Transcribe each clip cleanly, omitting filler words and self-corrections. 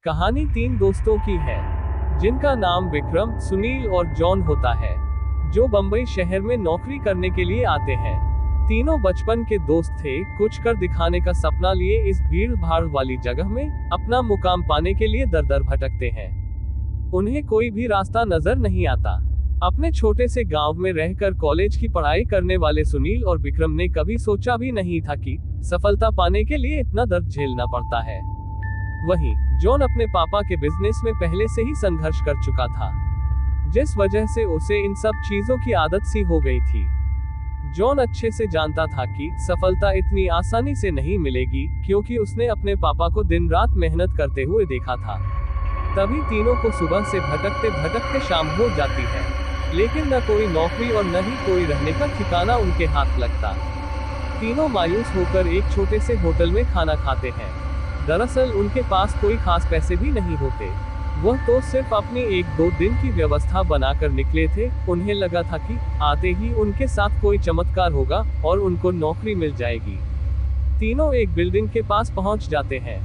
कहानी तीन दोस्तों की है जिनका नाम विक्रम, सुनील और जॉन होता है, जो बंबई शहर में नौकरी करने के लिए आते हैं। तीनों बचपन के दोस्त थे। कुछ कर दिखाने का सपना लिए इस भीड़ भाड़ वाली जगह में अपना मुकाम पाने के लिए दर दर भटकते हैं। उन्हें कोई भी रास्ता नजर नहीं आता। अपने छोटे से गांव में रहकर कॉलेज की पढ़ाई करने वाले सुनील और विक्रम ने कभी सोचा भी नहीं था कि सफलता पाने के लिए इतना दर्द झेलना पड़ता है। वहीं जॉन अपने पापा के बिजनेस में पहले से ही संघर्ष कर चुका था, जिस वजह से उसे इन सब चीजों की आदत सी हो गई थी। जॉन अच्छे से जानता था कि सफलता इतनी आसानी से नहीं मिलेगी, क्योंकि उसने अपने पापा को दिन रात मेहनत करते हुए देखा था। तभी तीनों को सुबह से भटकते भटकते शाम हो जाती है, लेकिन न कोई नौकरी और न ही कोई रहने का ठिकाना उनके हाथ लगता। तीनों मायूस होकर एक छोटे से होटल में खाना खाते हैं। दरअसल उनके पास कोई खास पैसे भी नहीं होते। वह तो सिर्फ अपनी एक दो दिन की व्यवस्था बनाकर निकले थे। उन्हें लगा था कि आते ही उनके साथ कोई चमत्कार होगा और उनको नौकरी मिल जाएगी। तीनों एक बिल्डिंग के पास पहुंच जाते हैं।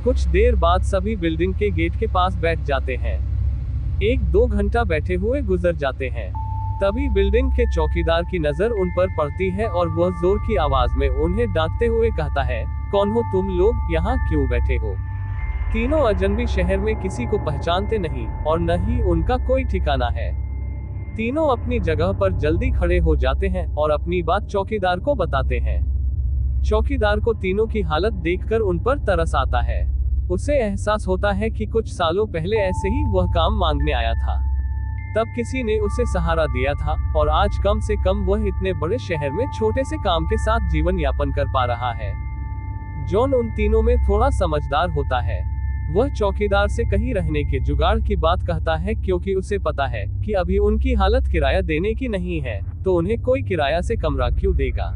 कुछ देर बाद सभी बिल्डिंग के गेट के पास बैठ जाते हैं। एक दो घंटा बैठे हुए गुजर जाते हैं। तभी बिल्डिंग के चौकीदार की नजर उन पर पड़ती है और वह जोर की आवाज में उन्हें डांटते हुए कहता है, कौन हो तुम लोग, यहाँ क्यों बैठे हो? तीनों अजनबी शहर में किसी को पहचानते नहीं और न ही उनका कोई ठिकाना है। तीनों अपनी जगह पर जल्दी खड़े हो जाते हैं और अपनी बात चौकीदार को बताते हैं। चौकीदार को तीनों की हालत देखकर उन पर तरस आता है। उसे एहसास होता है कि कुछ सालों पहले ऐसे ही वह काम मांगने आया था। तब किसी ने उसे सहारा दिया था और आज कम से कम वह इतने बड़े शहर में छोटे से काम के साथ जीवन यापन कर पा रहा है। जॉन उन तीनों में थोड़ा समझदार होता है। वह चौकीदार से कहीं रहने के जुगाड़ की बात कहता है, क्योंकि उसे पता है कि अभी उनकी हालत किराया देने की नहीं है, तो उन्हें कोई किराया से कमरा क्यों देगा।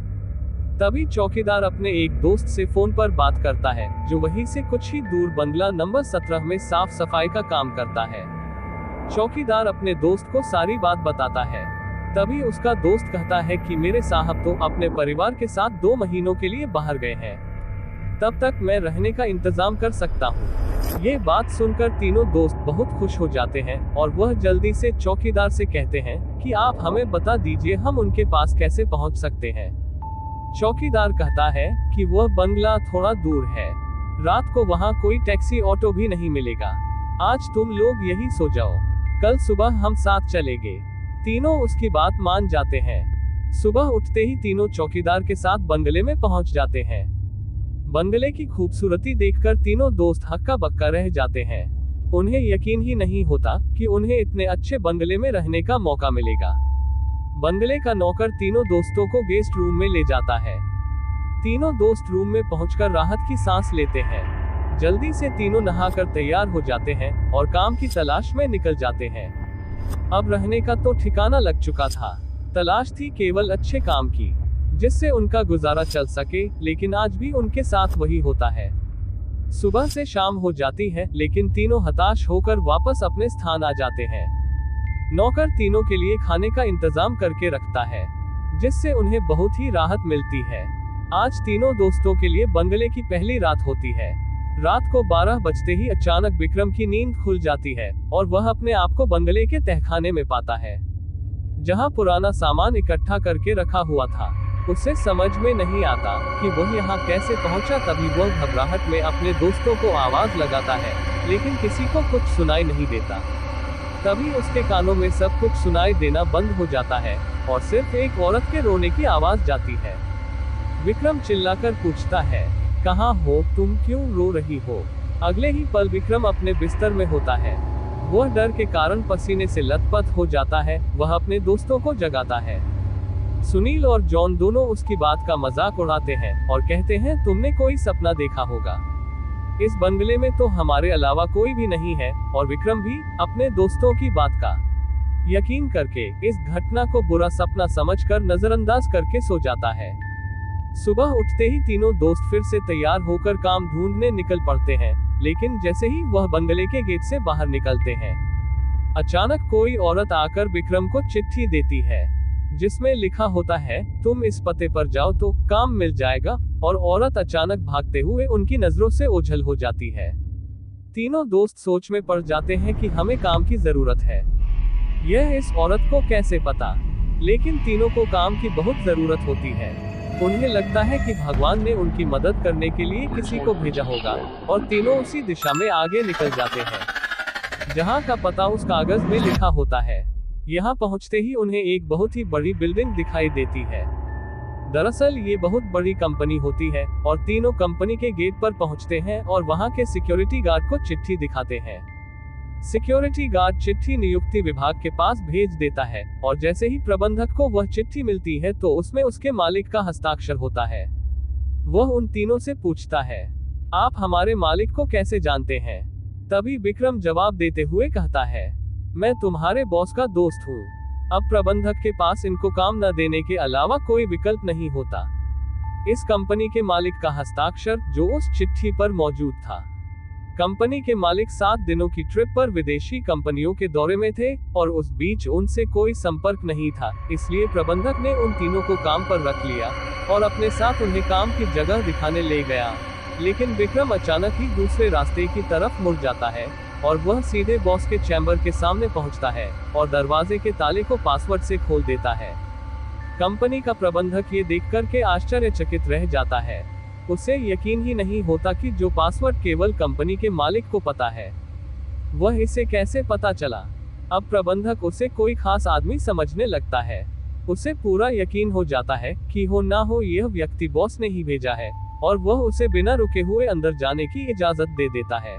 तभी चौकीदार अपने एक दोस्त से फोन पर बात करता है, जो वहीं से कुछ ही दूर बंगला नंबर 17 में साफ सफाई का काम करता है। चौकीदार अपने दोस्त को सारी बात बताता है। तभी उसका दोस्त कहता है कि मेरे साहब तो अपने परिवार के साथ 2 महीनों के लिए बाहर गए हैं, तब तक मैं रहने का इंतजाम कर सकता हूँ। ये बात सुनकर तीनों दोस्त बहुत खुश हो जाते हैं और वह जल्दी से चौकीदार से कहते हैं कि आप हमें बता दीजिए हम उनके पास कैसे पहुँच सकते हैं। चौकीदार कहता है कि वह बंगला थोड़ा दूर है, रात को वहाँ कोई टैक्सी ऑटो भी नहीं मिलेगा। आज तुम लोग यही सो जाओ, कल सुबह हम साथ चलेंगे। तीनों उसकी बात मान जाते हैं। सुबह उठते ही तीनों चौकीदार के साथ बंगले में पहुंच जाते हैं। बंगले की खूबसूरती देखकर तीनों दोस्त हक्का बक्का रह जाते हैं। उन्हें यकीन ही नहीं होता कि उन्हें इतने अच्छे बंगले में रहने का मौका मिलेगा। बंगले का नौकर तीनों दोस्तों को गेस्ट रूम में ले जाता है। तीनों दोस्त रूम में पहुंचकर राहत की सांस लेते हैं। जल्दी से तीनों नहाकर तैयार हो जाते हैं और काम की तलाश में निकल जाते हैं। अब रहने का तो ठिकाना लग चुका था, तलाश थी केवल अच्छे काम की, जिससे उनका गुजारा चल सके। लेकिन आज भी उनके साथ वही होता है। सुबह से शाम हो जाती है, लेकिन तीनों हताश होकर वापस अपने स्थान आ जाते हैं। नौकर तीनों के लिए खाने का इंतजाम करके रखता है, जिससे उन्हें बहुत ही राहत मिलती है। आज तीनों दोस्तों के लिए बंगले की पहली रात होती है। रात को 12 बजते ही अचानक विक्रम की नींद खुल जाती है और वह अपने आप को बंगले के तहखाने में पाता है, जहां पुराना सामान इकट्ठा करके रखा हुआ था। उसे समझ में नहीं आता कि वह यहाँ कैसे पहुंचा। तभी वह घबराहट में अपने दोस्तों को आवाज लगाता है, लेकिन किसी को कुछ सुनाई नहीं देता। तभी उसके कानों में सब कुछ सुनाई देना बंद हो जाता है और सिर्फ एक औरत के रोने की आवाज जाती है। विक्रम चिल्लाकर पूछता है, कहाँ हो तुम, क्यों रो रही हो? अगले ही पल विक्रम अपने बिस्तर में होता है। वह डर के कारण पसीने से लथपथ हो जाता है। वह अपने दोस्तों को जगाता है। सुनील और जॉन दोनों उसकी बात का मजाक उड़ाते हैं और कहते हैं, तुमने कोई सपना देखा होगा, इस बंगले में तो हमारे अलावा कोई भी नहीं है। और विक्रम भी अपने दोस्तों की बात का यकीन करके इस घटना को बुरा सपना समझकर नजरअंदाज करके सो जाता है। सुबह उठते ही तीनों दोस्त फिर से तैयार होकर काम ढूंढने निकल पड़ते हैं, लेकिन जैसे ही वह बंगले के गेट से बाहर निकलते हैं, अचानक कोई औरत आकर विक्रम को चिट्ठी देती है, जिसमें लिखा होता है, तुम इस पते पर जाओ तो काम मिल जाएगा। और औरत अचानक भागते हुए उनकी नजरों से ओझल हो जाती है। तीनों दोस्त सोच में पड़ जाते हैं कि हमें काम की जरूरत है। यह इस औरत को कैसे पता, लेकिन तीनों को काम की बहुत जरूरत होती है। उन्हें लगता है कि भगवान ने उनकी मदद करने के लिए किसी को भेजा होगा, और तीनों उसी दिशा में आगे निकल जाते हैं जहां का पता उस कागज में लिखा होता है। यहां पहुंचते ही उन्हें एक बहुत ही बड़ी बिल्डिंग दिखाई देती है। दरअसल ये बहुत बड़ी कंपनी होती है, और तीनों कंपनी के गेट पर पहुंचते हैं और वहां के सिक्योरिटी गार्ड को चिट्ठी दिखाते हैं। सिक्योरिटी गार्ड चिट्ठी नियुक्ति विभाग के पास भेज देता है, और जैसे ही प्रबंधक को वह चिट्ठी मिलती है तो उसमें उसके मालिक का हस्ताक्षर होता है। वह उन तीनों से पूछता है, आप हमारे मालिक को कैसे जानते हैं? तभी विक्रम जवाब देते हुए कहता है, मैं तुम्हारे बॉस का दोस्त हूँ। अब प्रबंधक के पास इनको काम न देने के अलावा कोई विकल्प नहीं होता। इस कंपनी के मालिक का हस्ताक्षर जो उस चिट्ठी पर मौजूद था। कंपनी के मालिक 7 दिनों की ट्रिप पर विदेशी कंपनियों के दौरे में थे, और उस बीच उनसे कोई संपर्क नहीं था, इसलिए प्रबंधक ने उन तीनों को काम पर रख लिया और अपने साथ उन्हें काम की जगह दिखाने ले गया। लेकिन विक्रम अचानक ही दूसरे रास्ते की तरफ मुड़ जाता है, और वह सीधे बॉस के चैम्बर के सामने पहुंचता है और दरवाजे के ताले को पासवर्ड से खोल देता है। कंपनी का प्रबंधक ये देखकर के आश्चर्यचकित रह जाता है। उसे यकीन ही नहीं होता कि जो पासवर्ड केवल कंपनी के मालिक को पता है, वह इसे कैसे पता चला। अब प्रबंधक उसे कोई खास आदमी समझने लगता है। उसे पूरा यकीन हो जाता है कि हो ना हो यह व्यक्ति बॉस ने ही भेजा है, और वह उसे बिना रुके हुए अंदर जाने की इजाजत दे देता है।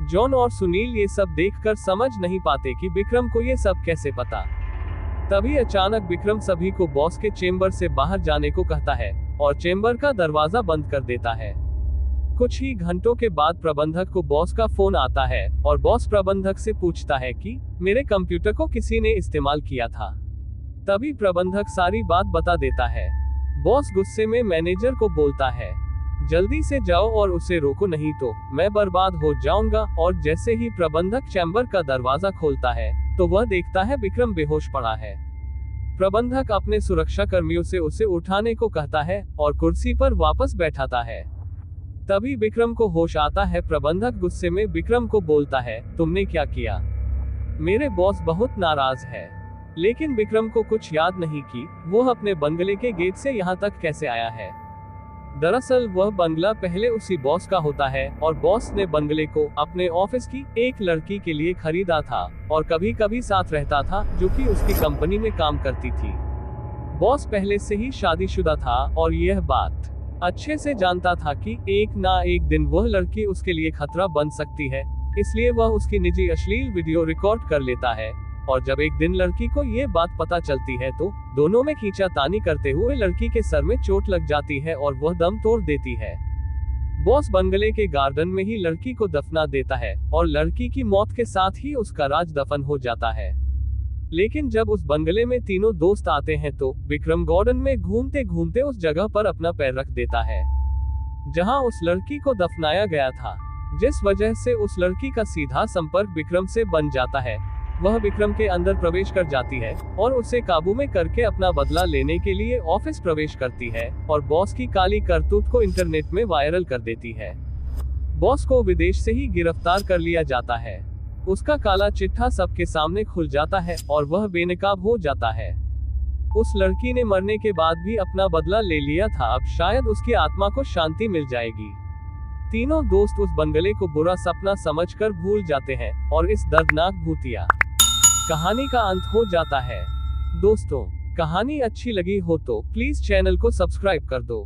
जॉन और सुनील ये सब देखकर समझ नहीं पाते कि विक्रम को ये सब कैसे पता। तभी अचानक विक्रम सभी को बॉस के चेंबर से बाहर जाने को कहता है और चेंबर का दरवाजा बंद कर देता है। कुछ ही घंटों के बाद प्रबंधक को बॉस का फोन आता है, और बॉस प्रबंधक से पूछता है कि मेरे कंप्यूटर को किसी ने इस्तेमाल किया था। तभी प्रबंधक सारी बात बता देता है। बॉस गुस्से में मैनेजर को बोलता है, जल्दी से जाओ और उसे रोको, नहीं तो मैं बर्बाद हो जाऊंगा। और जैसे ही प्रबंधक चैम्बर का दरवाजा खोलता है तो वह देखता है विक्रम बेहोश पड़ा है। प्रबंधक अपने सुरक्षा कर्मियों से उसे उठाने को कहता है और कुर्सी पर वापस बैठाता है। तभी विक्रम को होश आता है। प्रबंधक गुस्से में विक्रम को बोलता है, तुमने क्या किया? मेरे बॉस बहुत नाराज है। लेकिन विक्रम को कुछ याद नहीं कि वह अपने बंगले के गेट से यहाँ तक कैसे आया है। दरअसल वह बंगला पहले उसी बॉस का होता है, और बॉस ने बंगले को अपने ऑफिस की एक लड़की के लिए खरीदा था और कभी कभी साथ रहता था, जो कि उसकी कंपनी में काम करती थी। बॉस पहले से ही शादीशुदा था और यह बात अच्छे से जानता था कि एक ना एक दिन वह लड़की उसके लिए खतरा बन सकती है, इसलिए वह उसकी निजी अश्लील वीडियो रिकॉर्ड कर लेता है। और जब एक दिन लड़की को ये बात पता चलती है तो दोनों में खींचातानी करते हुए लड़की के सर में चोट लग जाती है और वह दम तोड़ देती है। बॉस बंगले के गार्डन में ही लड़की को दफना देता है, और लड़की की मौत के साथ ही उसका राज दफन हो जाता है। लेकिन जब उस बंगले में तीनों दोस्त आते हैं तो विक्रम गार्डन में घूमते घूमते उस जगह पर अपना पैर रख देता है जहां उस लड़की को दफनाया गया था, जिस वजह से उस लड़की का सीधा संपर्क विक्रम से बन जाता है। वह विक्रम के अंदर प्रवेश कर जाती है और उसे काबू में करके अपना बदला लेने के लिए ऑफिस प्रवेश करती है, और बॉस की काली करतूत को इंटरनेट में वायरल कर देती है। बॉस को विदेश से ही गिरफ्तार कर लिया जाता है। उसका काला चिट्ठा सबके सामने खुल जाता है और वह बेनकाब हो जाता है। उस लड़की ने मरने के बाद भी अपना बदला ले लिया था, अब शायद उसकी आत्मा को शांति मिल जाएगी। तीनों दोस्त उस बंगले को बुरा सपना समझकर भूल जाते हैं, और इस दर्दनाक भूतिया कहानी का अंत हो जाता है। दोस्तों, कहानी अच्छी लगी हो तो प्लीज चैनल को सब्सक्राइब कर दो।